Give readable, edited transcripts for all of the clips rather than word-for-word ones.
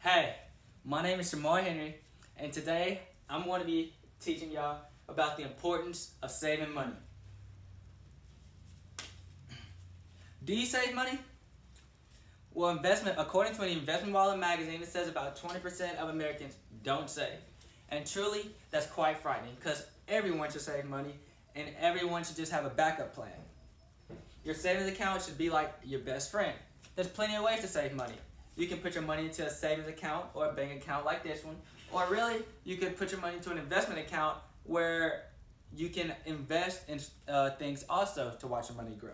Hey, my name is Shamar Henry, and today I'm going to be teaching y'all about the importance of saving money. Do you save money? Well, according to an Investment Wallet magazine, it says about 20% of Americans don't save. And truly, that's quite frightening because everyone should save money and everyone should just have a backup plan. Your savings account should be like your best friend. There's plenty of ways to save money. You can put your money into a savings account or a bank account like this one. Or really, you could put your money into an investment account where you can invest in things also to watch your money grow.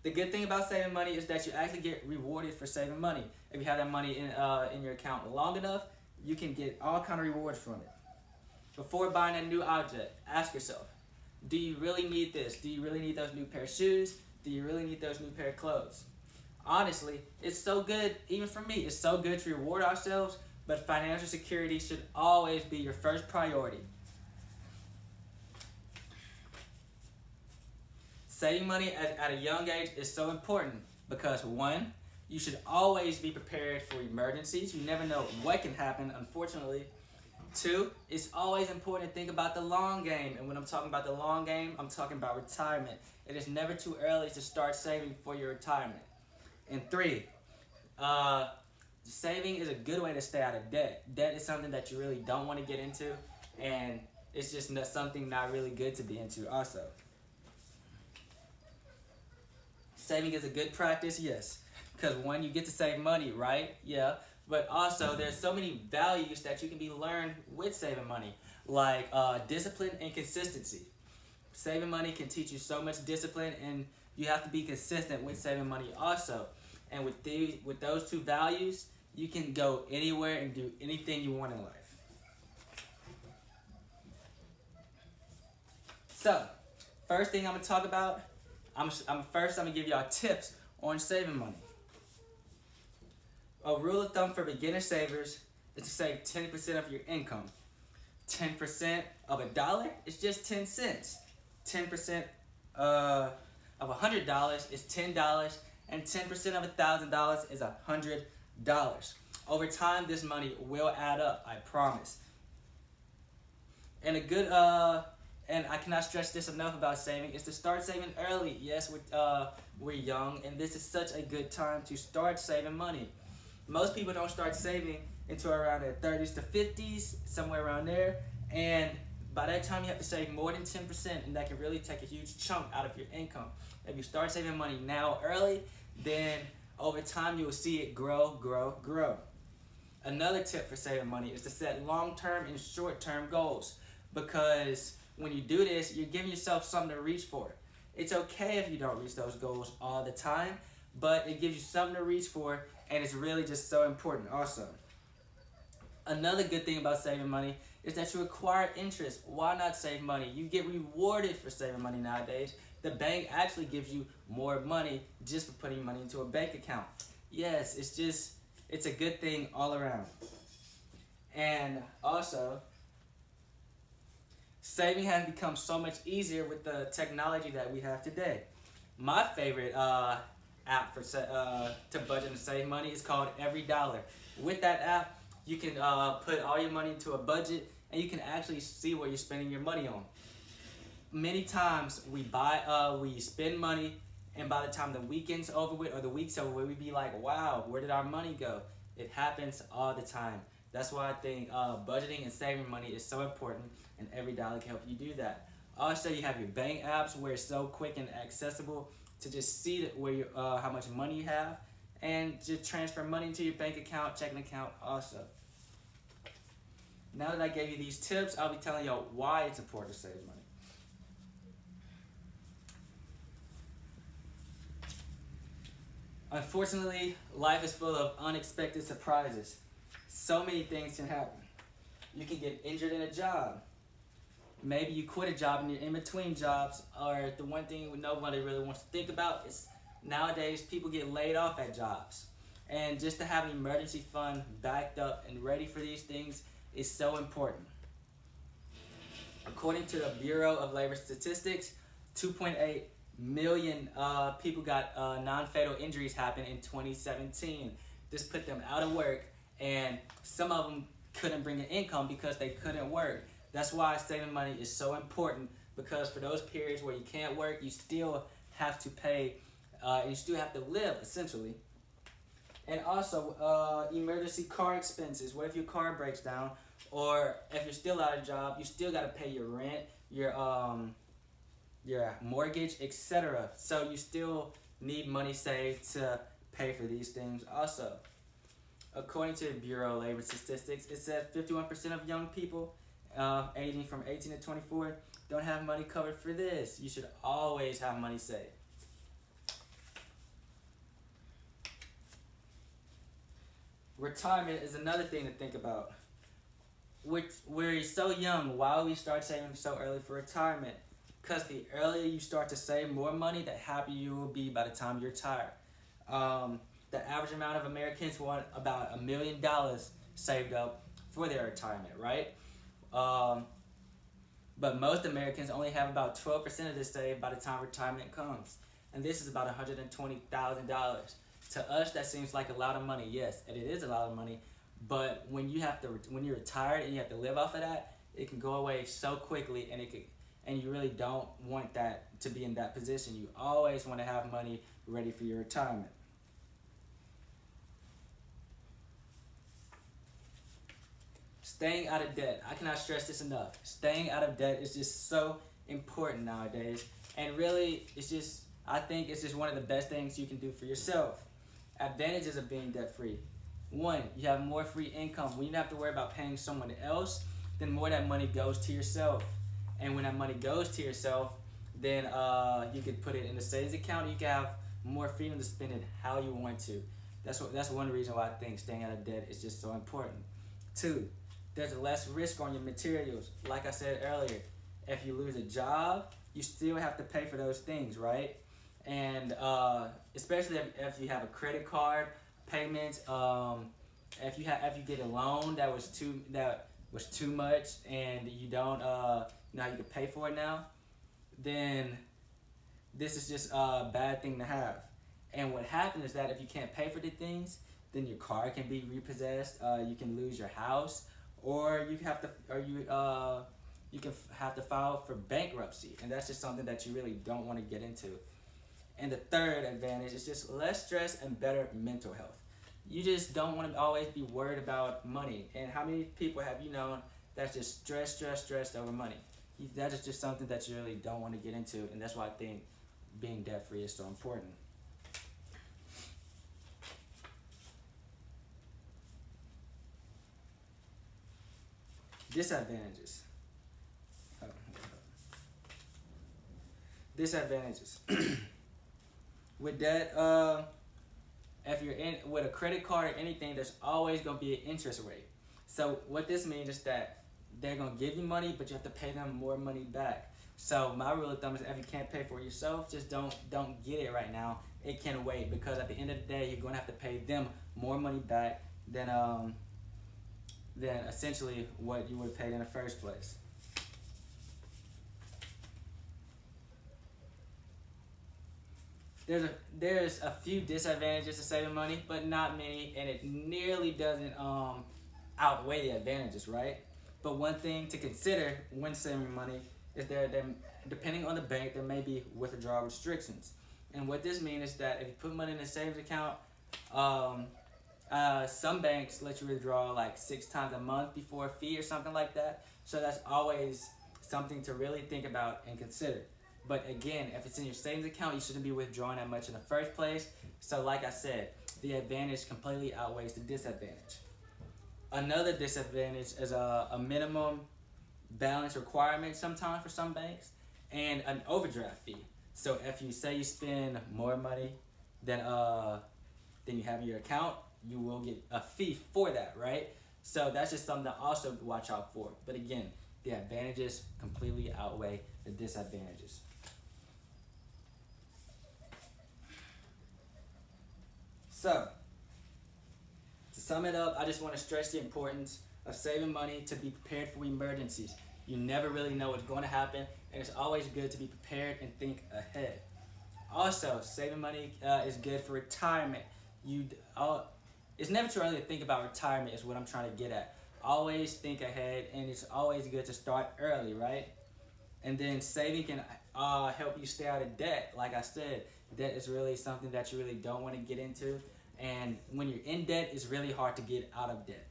The good thing about saving money is that you actually get rewarded for saving money. If you have that money in your account long enough, you can get all kind of rewards from it. Before buying a new object, ask yourself, do you really need this? Do you really need those new pair of shoes? Do you really need those new pair of clothes? Honestly, it's so good, even for me, it's so good to reward ourselves, but financial security should always be your first priority. Saving money at a young age is so important because one, you should always be prepared for emergencies. You never know what can happen, unfortunately. Two, it's always important to think about the long game. And when I'm talking about the long game, I'm talking about retirement. It is never too early to start saving for your retirement. And three, saving is a good way to stay out of debt. Debt is something that you really don't want to get into, and it's just something not really good to be into also. Saving is a good practice, yes, because one, you get to save money, right? Yeah, but also there's so many values that you can be learned with saving money, like discipline and consistency. Saving money can teach you so much discipline, and you have to be consistent with saving money also. And with those two values, you can go anywhere and do anything you want in life. So, first thing I'm gonna talk about, I'm gonna give y'all tips on saving money. A rule of thumb for beginner savers is to save 10% of your income. 10% of $1 is just 10 cents. 10% of $100 is $10, and 10% of $1,000 is $100. Over time, this money will add up, I promise. And and I cannot stress this enough about saving, is to start saving early. Yes, we're young, and this is such a good time to start saving money. Most people don't start saving until around their 30s to 50s, somewhere around there, and by that time you have to save more than 10%, and that can really take a huge chunk out of your income. If you start saving money now early, then over time you will see it grow. Another tip for saving money is to set long-term and short-term goals, because when you do this, you're giving yourself something to reach for. It's okay if you don't reach those goals all the time, but it gives you something to reach for, and it's really just so important also. Another good thing about saving money is that you acquire interest. Why not save money? You get rewarded for saving money nowadays. The bank actually gives you more money just for putting money into a bank account. Yes, it's a good thing all around. And also, saving has become so much easier with the technology that we have today. My favorite app to budget and save money is called Every Dollar. With that app, you can put all your money into a budget, and you can actually see what you're spending your money on. Many times we spend money, and by the time the weekend's over with or the week's over with, we be like, wow, where did our money go? It happens all the time. That's why I think budgeting and saving money is so important, and Every Dollar can help you do that. Also, you have your bank apps where it's so quick and accessible to just see how much money you have, and just transfer money into your bank account, checking account also. Now that I gave you these tips, I'll be telling y'all why it's important to save money. Unfortunately, life is full of unexpected surprises. So many things can happen. You can get injured in a job. Maybe you quit a job and you're in between jobs, or the one thing nobody really wants to think about is nowadays people get laid off at jobs. And just to have an emergency fund backed up and ready for these things is so important. According to the Bureau of Labor Statistics, 2.8 million people got non-fatal injuries happen in 2017. This put them out of work, and some of them couldn't bring an income because they couldn't work. That's why saving money is so important, because for those periods where you can't work, you still have to pay, you still have to live essentially. And also, emergency car expenses. What if your car breaks down, or if you're still out of job, you still got to pay your rent, your mortgage, etc. So you still need money saved to pay for these things. Also, according to the Bureau of Labor Statistics, it said 51% of young people aging from 18 to 24 don't have money covered for this. You should always have money saved. Retirement is another thing to think about. We're so young. Why we start saving so early for retirement? Because the earlier you start to save more money, the happier you will be by the time you're retired. The average amount of Americans want about $1 million saved up for their retirement, right? But most Americans only have about 12% of this saved by the time retirement comes. And this is about $120,000. To us, that seems like a lot of money. Yes, and it is a lot of money. But when you're retired and you have to live off of that, it can go away so quickly, and you really don't want that to be in that position. You always want to have money ready for your retirement. Staying out of debt. I cannot stress this enough. Staying out of debt is just so important nowadays. And really, I think it's just one of the best things you can do for yourself. Advantages of being debt free. One, you have more free income. When you don't have to worry about paying someone else, then more of that money goes to yourself. And when that money goes to yourself, then you can put it in a savings account. You can have more freedom to spend it how you want to. That's one reason why I think staying out of debt is just so important. Two, there's less risk on your materials. Like I said earlier, if you lose a job, you still have to pay for those things, right? And especially if you have a credit card payments, if you get a loan that was too much and you don't know how you can pay for it now, then this is just a bad thing to have. And what happens is that if you can't pay for the things, then your car can be repossessed. You can lose your house, or you can have to file for bankruptcy, and that's just something that you really don't want to get into. And the third advantage is just less stress and better mental health. You just don't want to always be worried about money. And how many people have you known that's just stressed over money? That is just something that you really don't want to get into, and that's why I think being debt free is so important. Disadvantages. Disadvantages. With debt, if you're in with a credit card or anything, there's always going to be an interest rate. So what this means is that they're going to give you money, but you have to pay them more money back. So my rule of thumb is if you can't pay for it yourself, just don't get it right now. It can wait, because at the end of the day, you're going to have to pay them more money back than essentially what you would have paid in the first place. There's a few disadvantages to saving money, but not many, and it nearly doesn't outweigh the advantages, right? But one thing to consider when saving money is that depending on the bank, there may be withdrawal restrictions. And what this means is that if you put money in a savings account, some banks let you withdraw like 6 times a month before a fee or something like that. So that's always something to really think about and consider. But again, if it's in your savings account, you shouldn't be withdrawing that much in the first place. So like I said, the advantage completely outweighs the disadvantage. Another disadvantage is a minimum balance requirement sometimes for some banks, and an overdraft fee. So if you say you spend more money than you have in your account, you will get a fee for that, right? So that's just something to also watch out for. But again, the advantages completely outweigh the disadvantages. So, to sum it up, I just want to stress the importance of saving money to be prepared for emergencies. You never really know what's going to happen, and it's always good to be prepared and think ahead. Also, saving money is good for retirement. it's never too early to think about retirement is what I'm trying to get at. Always think ahead, and it's always good to start early, right? And then saving can help you stay out of debt. Like I said, debt is really something that you really don't want to get into. And when you're in debt, it's really hard to get out of debt.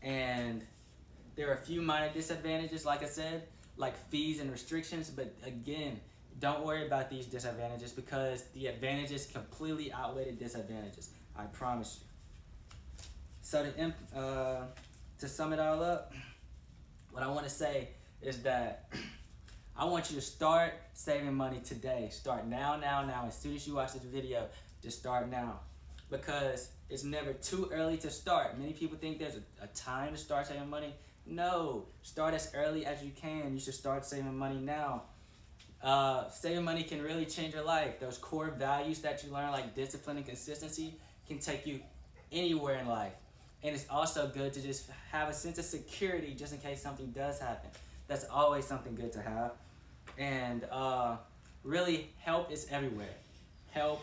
And there are a few minor disadvantages, like I said, like fees and restrictions. But again, don't worry about these disadvantages because the advantages completely outweigh the disadvantages. I promise you. So to sum it all up, what I want to say is that I want you to start saving money today. Start now. As soon as you watch this video, just start now. Because it's never too early to start. Many people think there's a time to start saving money. No, start as early as you can. You should start saving money now. Saving money can really change your life. Those core values that you learn, like discipline and consistency, can take you anywhere in life. And it's also good to just have a sense of security just in case something does happen. That's always something good to have. And really, help is everywhere. Help,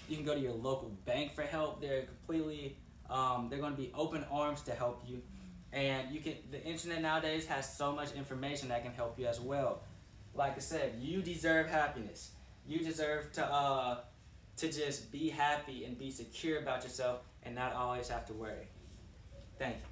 you can go to your local bank for help. They're completely, they're going to be open arms to help you. And the internet nowadays has so much information that can help you as well. Like I said, you deserve happiness. You deserve to just be happy and be secure about yourself and not always have to worry. Thank you.